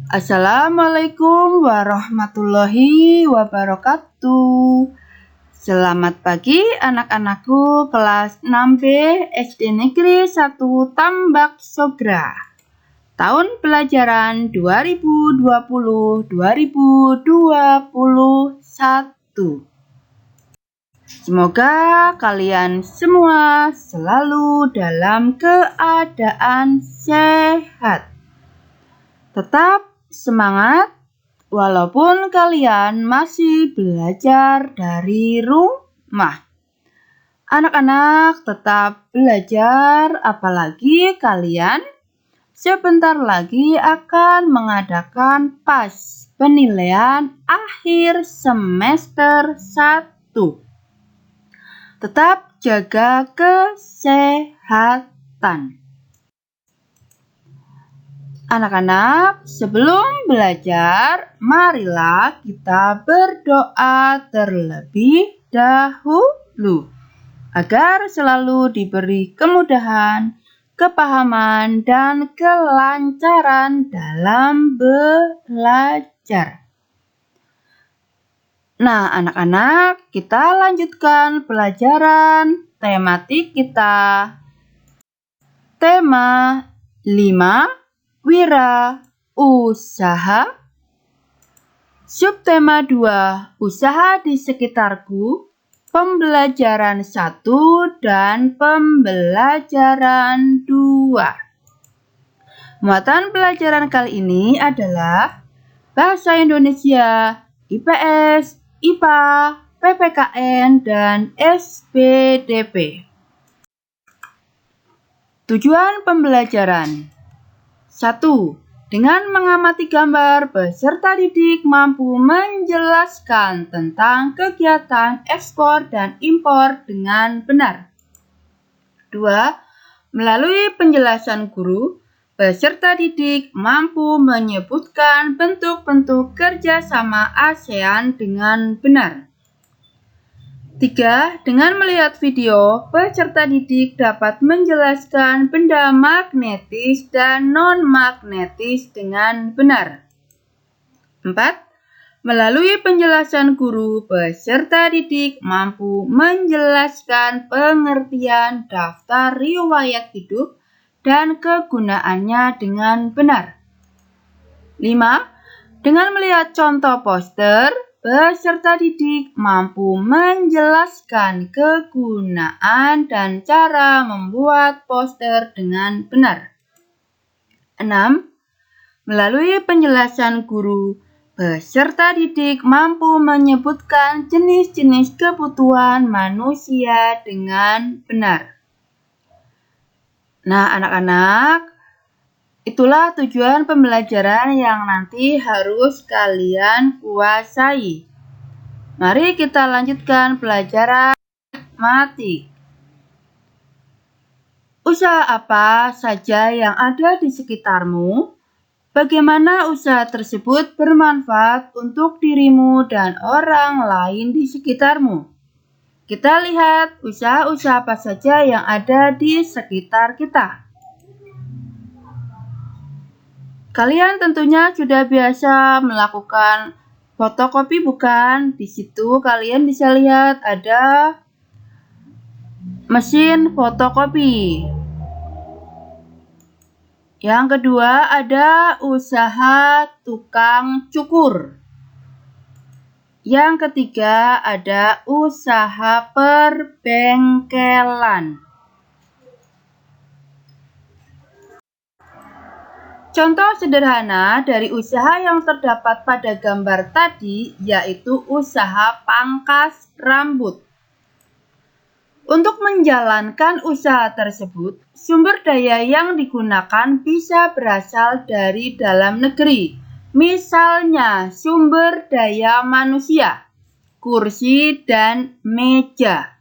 Assalamualaikum warahmatullahi wabarakatuh. Selamat pagi anak-anakku kelas 6B SD Negeri 1 Tambak Sogra. Tahun pelajaran 2020-2021. Semoga kalian semua selalu dalam keadaan sehat. Tetap semangat walaupun kalian masih belajar dari rumah. Anak-anak tetap belajar, apalagi kalian sebentar lagi akan mengadakan PAS, penilaian akhir semester 1. Tetap jaga kesehatan. Anak-anak, sebelum belajar, marilah kita berdoa terlebih dahulu agar selalu diberi kemudahan, kepahaman, dan kelancaran dalam belajar. Nah, anak-anak, kita lanjutkan pelajaran tematik kita. Tema 5. Wira usaha. Subtema 2. Usaha di sekitarku. Pembelajaran 1 dan pembelajaran 2. Muatan pelajaran kali ini adalah Bahasa Indonesia, IPS, IPA, PPKN, dan SPDP. Tujuan pembelajaran 1. Dengan mengamati gambar, peserta didik mampu menjelaskan tentang kegiatan ekspor dan impor dengan benar. 2. Melalui penjelasan guru, peserta didik mampu menyebutkan bentuk-bentuk kerjasama ASEAN dengan benar. 3. Dengan melihat video, peserta didik dapat menjelaskan benda magnetis dan non-magnetis dengan benar. 4. Melalui penjelasan guru, peserta didik mampu menjelaskan pengertian daftar riwayat hidup dan kegunaannya dengan benar. 5. Dengan melihat contoh poster, peserta didik mampu menjelaskan kegunaan dan cara membuat poster dengan benar. 6. Melalui penjelasan guru, peserta didik mampu menyebutkan jenis-jenis kebutuhan manusia dengan benar. Nah, anak-anak, itulah tujuan pembelajaran yang nanti harus kalian kuasai. Mari kita lanjutkan pelajaran matematik. Usaha apa saja yang ada di sekitarmu? Bagaimana usaha tersebut bermanfaat untuk dirimu dan orang lain di sekitarmu? Kita lihat usaha-usaha apa saja yang ada di sekitar kita. Kalian tentunya sudah biasa melakukan fotokopi, bukan? Di situ kalian bisa lihat ada mesin fotokopi. Yang kedua ada usaha tukang cukur. Yang ketiga ada usaha perbengkelan. Contoh sederhana dari usaha yang terdapat pada gambar tadi yaitu usaha pangkas rambut. Untuk menjalankan usaha tersebut, sumber daya yang digunakan bisa berasal dari dalam negeri. Misalnya sumber daya manusia, kursi dan meja.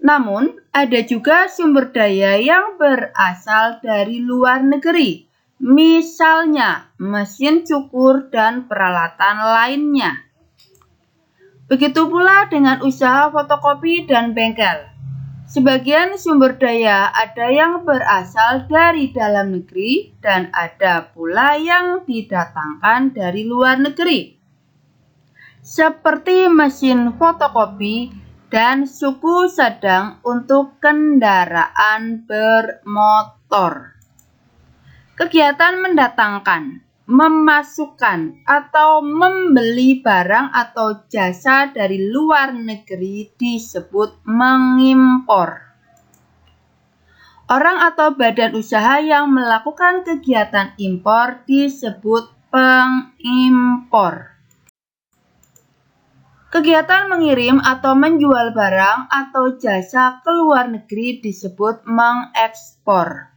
Namun, ada juga sumber daya yang berasal dari luar negeri, misalnya mesin cukur dan peralatan lainnya. Begitu pula dengan usaha fotokopi dan bengkel. Sebagian sumber daya ada yang berasal dari dalam negeri dan ada pula yang didatangkan dari luar negeri, seperti mesin fotokopi dan suku sedang untuk kendaraan bermotor. Kegiatan mendatangkan, memasukkan, atau membeli barang atau jasa dari luar negeri disebut mengimpor. Orang atau badan usaha yang melakukan kegiatan impor disebut pengimpor. Kegiatan mengirim atau menjual barang atau jasa ke luar negeri disebut mengekspor.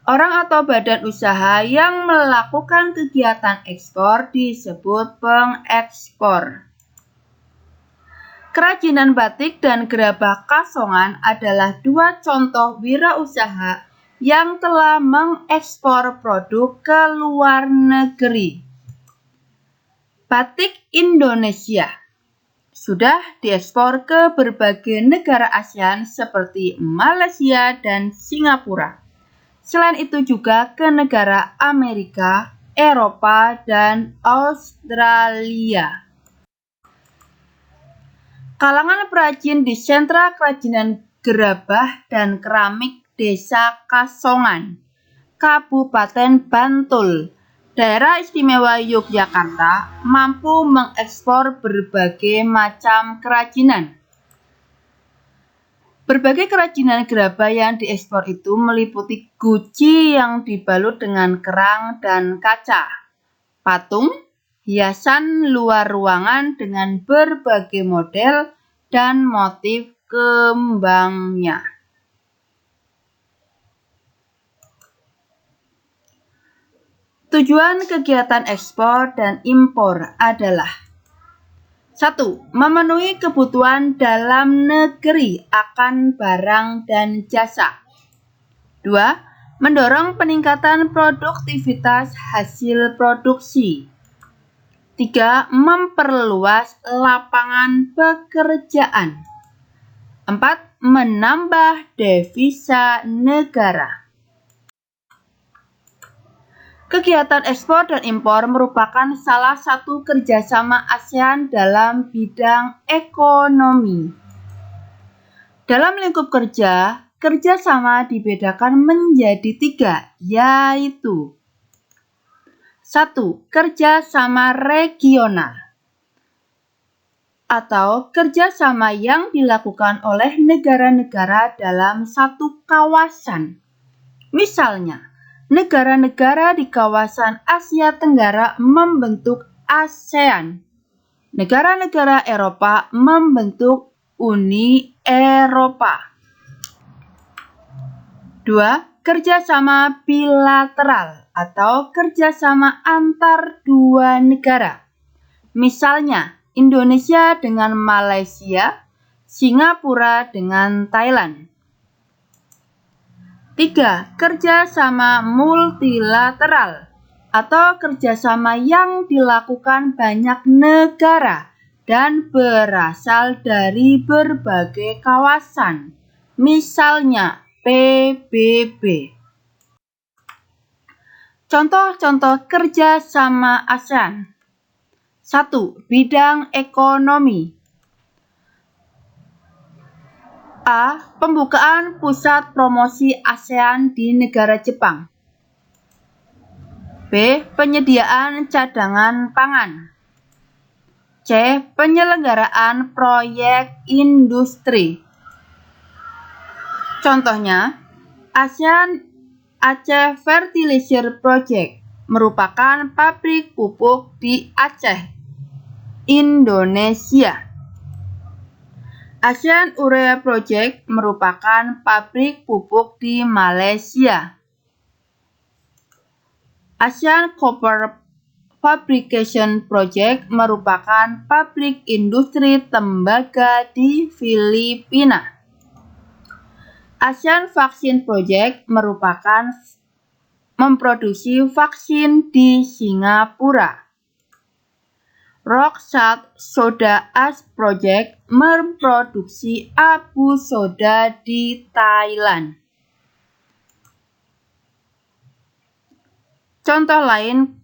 Orang atau badan usaha yang melakukan kegiatan ekspor disebut pengekspor. Kerajinan batik dan gerabah Kasongan adalah dua contoh wirausaha yang telah mengekspor produk ke luar negeri. Batik Indonesia sudah diekspor ke berbagai negara ASEAN seperti Malaysia dan Singapura. Selain itu juga ke negara Amerika, Eropa, dan Australia. Kalangan perajin di sentra kerajinan gerabah dan keramik Desa Kasongan, Kabupaten Bantul, Daerah Istimewa Yogyakarta mampu mengekspor berbagai macam kerajinan. Berbagai kerajinan gerabah yang diekspor itu meliputi guci yang dibalut dengan kerang dan kaca, patung, hiasan luar ruangan dengan berbagai model dan motif kembangnya. Tujuan kegiatan ekspor dan impor adalah 1. Memenuhi kebutuhan dalam negeri akan barang dan jasa. 2. Mendorong peningkatan produktivitas hasil produksi. 3. Memperluas lapangan pekerjaan. 4. Menambah devisa negara. Kegiatan ekspor dan impor merupakan salah satu kerjasama ASEAN dalam bidang ekonomi. Dalam lingkup kerja, kerjasama dibedakan menjadi 3, yaitu 1. Kerjasama regional atau kerjasama yang dilakukan oleh negara-negara dalam satu kawasan. Misalnya, negara-negara di kawasan Asia Tenggara membentuk ASEAN. Negara-negara Eropa membentuk Uni Eropa. 2. Kerjasama bilateral atau kerjasama antar dua negara. Misalnya, Indonesia dengan Malaysia, Singapura dengan Thailand. 3. Kerjasama multilateral atau kerjasama yang dilakukan banyak negara dan berasal dari berbagai kawasan, misalnya PBB. Contoh-contoh kerjasama ASEAN. 1. Bidang ekonomi. A. Pembukaan pusat promosi ASEAN di negara Jepang. B. Penyediaan cadangan pangan. C. Penyelenggaraan proyek industri. Contohnya, ASEAN Aceh Fertilizer Project merupakan pabrik pupuk di Aceh, Indonesia. ASEAN Urea Project merupakan pabrik pupuk di Malaysia. ASEAN Copper Fabrication Project merupakan pabrik industri tembaga di Filipina. ASEAN Vaccine Project merupakan memproduksi vaksin di Singapura. Rock Salt Soda Ash Project memproduksi abu soda di Thailand. Contoh lain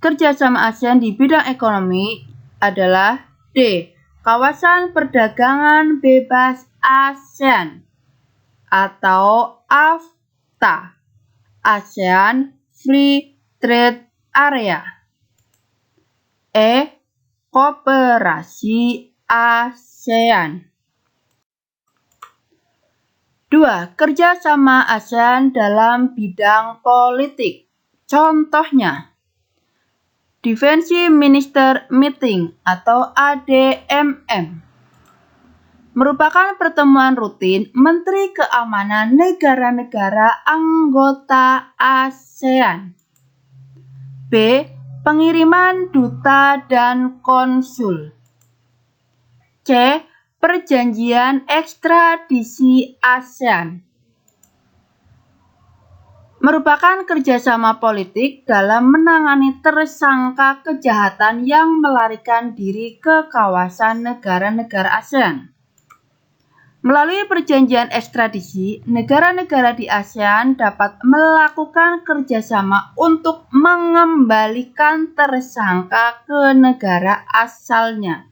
kerjasama ASEAN di bidang ekonomi adalah D. Kawasan Perdagangan Bebas ASEAN atau AFTA, ASEAN Free Trade Area. E. Koperasi ASEAN. 2. Kerjasama ASEAN dalam bidang politik. Contohnya, Defense Minister Meeting atau ADMM merupakan pertemuan rutin Menteri Keamanan negara-negara anggota ASEAN. B. Pengiriman duta dan konsul. C. Perjanjian ekstradisi ASEAN merupakan kerjasama politik dalam menangani tersangka kejahatan yang melarikan diri ke kawasan negara-negara ASEAN. Melalui perjanjian ekstradisi, negara-negara di ASEAN dapat melakukan kerjasama untuk mengembalikan tersangka ke negara asalnya.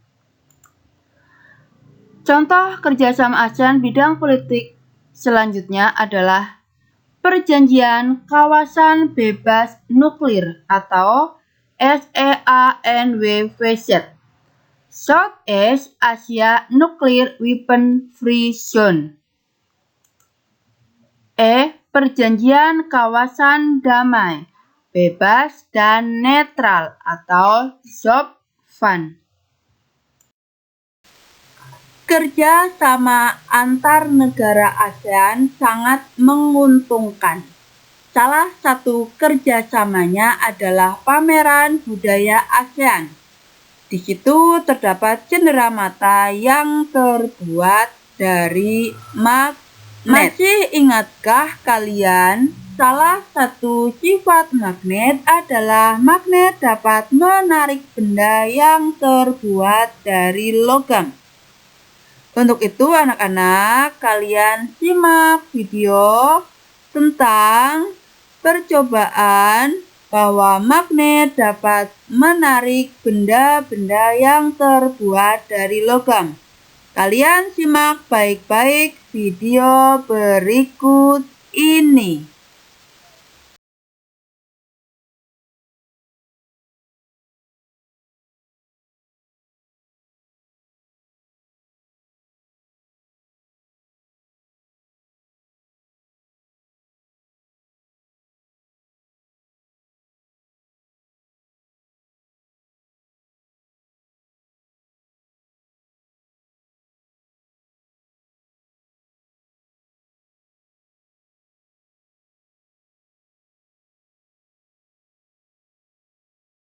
Contoh kerjasama ASEAN bidang politik selanjutnya adalah Perjanjian Kawasan Bebas Nuklir atau SEANWVZ, Southeast Asia Nuclear Weapon Free Zone. E. Perjanjian Kawasan Damai, Bebas dan Netral atau ZOPFAN. Kerja sama antar negara ASEAN sangat menguntungkan. Salah satu kerjasamanya adalah pameran budaya ASEAN. Di situ terdapat cenderamata yang terbuat dari magnet. Masih ingatkah kalian? Salah satu sifat magnet adalah magnet dapat menarik benda yang terbuat dari logam. Untuk itu anak-anak, kalian simak video tentang percobaan bahwa magnet dapat menarik benda-benda yang terbuat dari logam. Kalian simak baik-baik video berikut ini.